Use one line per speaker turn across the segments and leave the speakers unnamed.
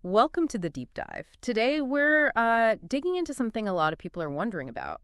Welcome to the deep dive. Today we're digging into something a lot of people are wondering about,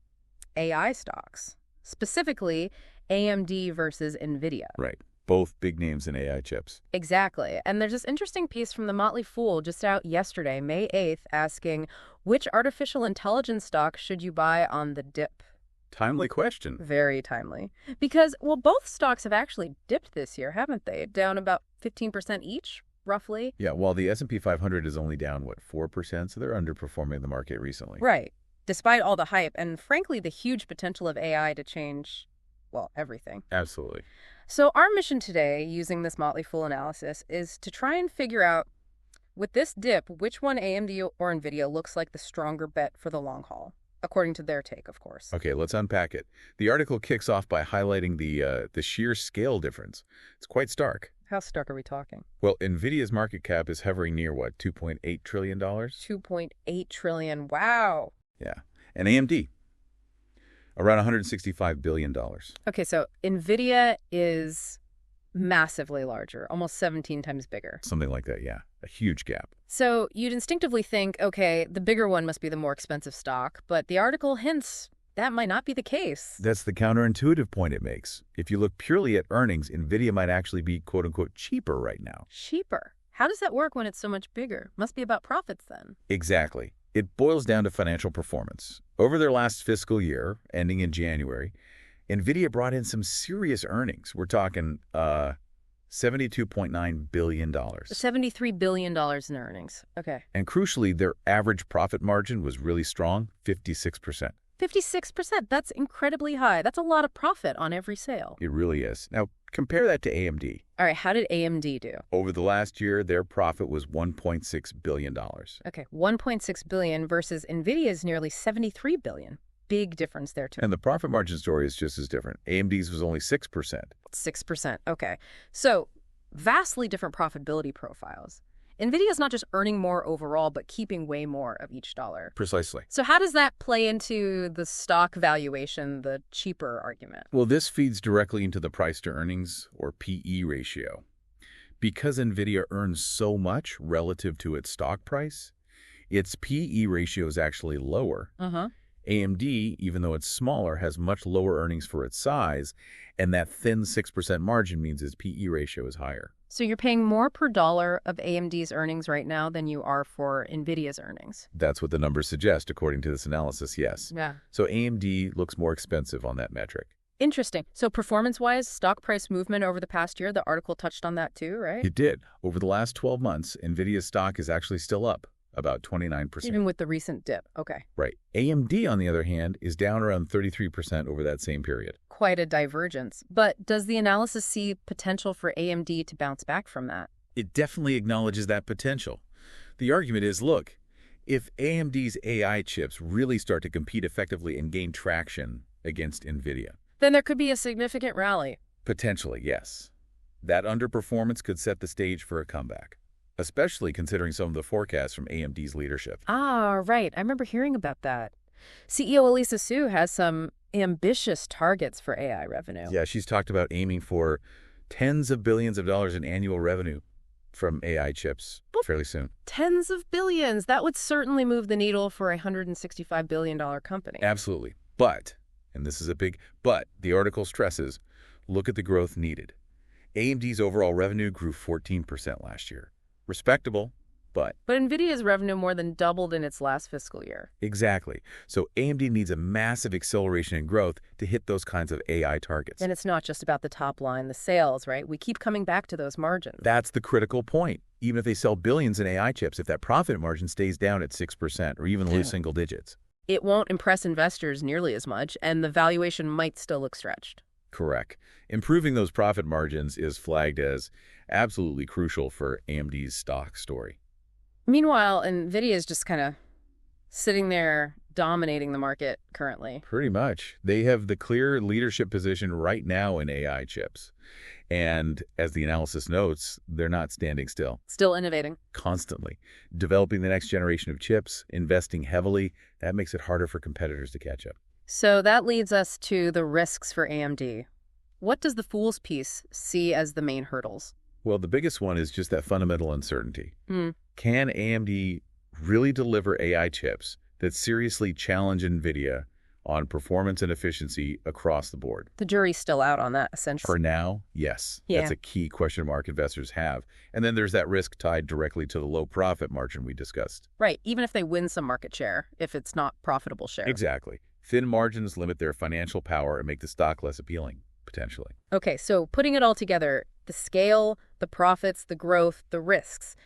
AI stocks, specifically AMD versus Nvidia.
Right. Both big names in AI chips.
Exactly. And there's this interesting piece from the Motley Fool just out yesterday, May 8th, asking, which artificial intelligence stock should you buy on the dip?
Timely question.
Very timely. Because, well, both stocks have actually dipped this year, haven't they? Down about 15% each, roughly.
Yeah, while the S&P 500 is only down, 4%? So they're underperforming the market recently.
Right. Despite all the hype and, frankly, the huge potential of AI to change, well, everything.
Absolutely.
So our mission today, using this Motley Fool analysis, is to try and figure out, with this dip, which one, AMD or Nvidia, looks like the stronger bet for the long haul, according to their take, of course.
Okay, let's unpack it. The article kicks off by highlighting the sheer scale difference. It's quite stark.
How stark are we talking?
Well, Nvidia's market cap is hovering near, $2.8 trillion?
$2.8 trillion. Wow.
Yeah. And AMD, around $165 billion.
Okay, so Nvidia is massively larger, almost 17 times bigger.
Something like that, yeah. A huge gap.
So you'd instinctively think, okay, the bigger one must be the more expensive stock, but the article hints that might not be the case.
That's the counterintuitive point it makes. If you look purely at earnings, Nvidia might actually be, quote-unquote, cheaper right now.
Cheaper? How does that work when it's so much bigger? Must be about profits then.
Exactly. It boils down to financial performance. Over their last fiscal year, ending in January, Nvidia brought in some serious earnings. We're talking $72.9 billion.
$73 billion in earnings. Okay.
And crucially, their average profit margin was really strong, 56%.
56%. That's incredibly high. That's a lot of profit on every sale.
It really is. Now, compare that to AMD.
All right, how did AMD do?
Over the last year, their profit was $1.6 billion.
Okay, $1.6 billion versus Nvidia's nearly $73 billion. Big difference there, too.
And the profit margin story is just as different. AMD's was only 6%.
6%. Okay. So, vastly different profitability profiles. Nvidia's not just earning more overall, but keeping way more of each dollar.
Precisely.
So how does that play into the stock valuation, the cheaper argument?
Well, this feeds directly into the price to earnings, or PE ratio. Because Nvidia earns so much relative to its stock price, its PE ratio is actually lower. AMD, even though it's smaller, has much lower earnings for its size, and that thin 6% margin means its PE ratio is higher.
So you're paying more per dollar of AMD's earnings right now than you are for Nvidia's earnings.
That's what the numbers suggest, according to this analysis, yes.
Yeah.
So AMD looks more expensive on that metric.
Interesting. So performance-wise, stock price movement over the past year, the article touched on that too, right?
It did. Over the last 12 months, Nvidia's stock is actually still up, about 29%.
Even with the recent dip. Okay.
Right. AMD, on the other hand, is down around 33% over that same period.
Quite a divergence. But does the analysis see potential for AMD to bounce back from that?
It definitely acknowledges that potential. The argument is, look, if AMD's AI chips really start to compete effectively and gain traction against Nvidia,
then there could be a significant rally.
Potentially, yes. That underperformance could set the stage for a comeback, especially considering some of the forecasts from AMD's leadership.
Ah, right. I remember hearing about that. CEO Elisa Su has some ambitious targets for AI revenue.
Yeah, she's talked about aiming for tens of billions of dollars in annual revenue from AI chips fairly soon.
Tens of billions. That would certainly move the needle for a $165 billion company.
Absolutely. But, and this is a big but, the article stresses, look at the growth needed. AMD's overall revenue grew 14% last year. Respectable, but
Nvidia's revenue more than doubled in its last fiscal year.
Exactly. So AMD needs a massive acceleration in growth to hit those kinds of AI targets.
And it's not just about the top line, the sales, right? We keep coming back to those margins.
That's the critical point. Even if they sell billions in AI chips, if that profit margin stays down at 6% or even low single digits,
it won't impress investors nearly as much, and the valuation might still look stretched.
Correct. Improving those profit margins is flagged as absolutely crucial for AMD's stock story.
Meanwhile, Nvidia is just kind of sitting there dominating the market currently.
Pretty much. They have the clear leadership position right now in AI chips. And as the analysis notes, they're not standing still.
Still innovating.
Constantly. Developing the next generation of chips, investing heavily, that makes it harder for competitors to catch up.
So that leads us to the risks for AMD. What does the Fool's piece see as the main hurdles?
Well, the biggest one is just that fundamental uncertainty. Can AMD really deliver AI chips that seriously challenge NVIDIA on performance and efficiency across the board?
The jury's still out on that, essentially.
For now, yes. That's
Yeah.
a key question mark investors have. And then there's that risk tied directly to the low profit margin we discussed.
Right, even if they win some market share, if it's not profitable share.
Exactly. Thin margins limit their financial power and make the stock less appealing, potentially.
Okay, so putting it all together, the scale, the profits, the growth, the risks.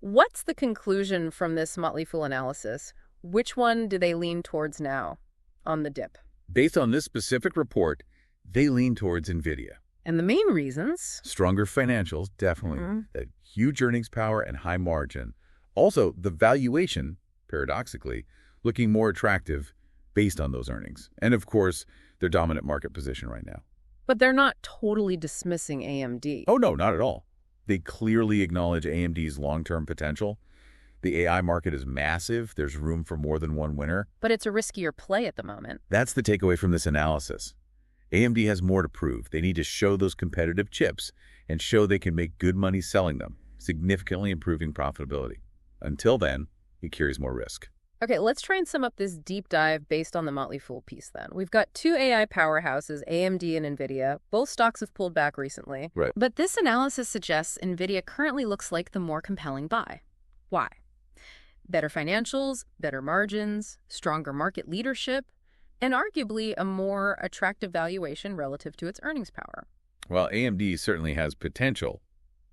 What's the conclusion from this Motley Fool analysis? Which one do they lean towards now on the dip?
Based on this specific report, they lean towards NVIDIA.
And the main reasons?
Stronger financials, definitely. The huge earnings power and high margin. Also, the valuation, paradoxically, looking more attractive based on those earnings. And of course, their dominant market position right now.
But they're not totally dismissing AMD.
Oh, no, not at all. They clearly acknowledge AMD's long-term potential. The AI market is massive. There's room for more than one winner.
But it's a riskier play at the moment.
That's the takeaway from this analysis. AMD has more to prove. They need to show those competitive chips and show they can make good money selling them, significantly improving profitability. Until then, it carries more risk.
Okay, let's try and sum up this deep dive based on the Motley Fool piece then. We've got two AI powerhouses, AMD and Nvidia. Both stocks have pulled back recently.
Right.
But this analysis suggests Nvidia currently looks like the more compelling buy. Why? Better financials, better margins, stronger market leadership, and arguably a more attractive valuation relative to its earnings power.
While AMD certainly has potential,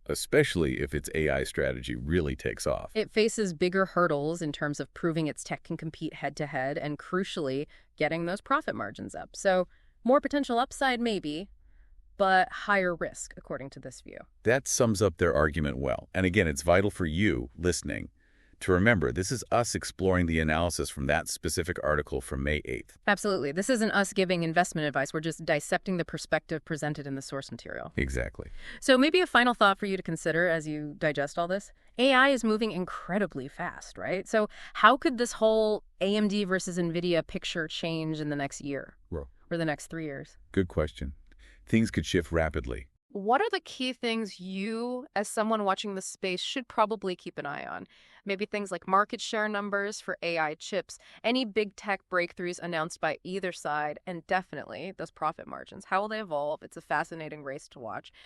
especially if its AI strategy really takes off.
It faces bigger hurdles in terms of proving its tech can compete head-to-head and, crucially, getting those profit margins up. So more potential upside maybe, but higher risk, according to this view.
That sums up their argument well. And again, it's vital for you, listening, to remember this is us exploring the analysis from that specific article from May 8th.
Absolutely. This isn't us giving investment advice. We're just dissecting the perspective presented in the source material.
Exactly.
So maybe a final thought for you to consider as you digest all this. AI is moving incredibly fast, right? So how could this whole AMD versus NVIDIA picture change in the next year or the next 3 years?
Good question. Things could shift rapidly.
What are the key things you, as someone watching the space, should probably keep an eye on? Maybe things like market share numbers for AI chips, any big tech breakthroughs announced by either side, and definitely those profit margins. How will they evolve? It's a fascinating race to watch.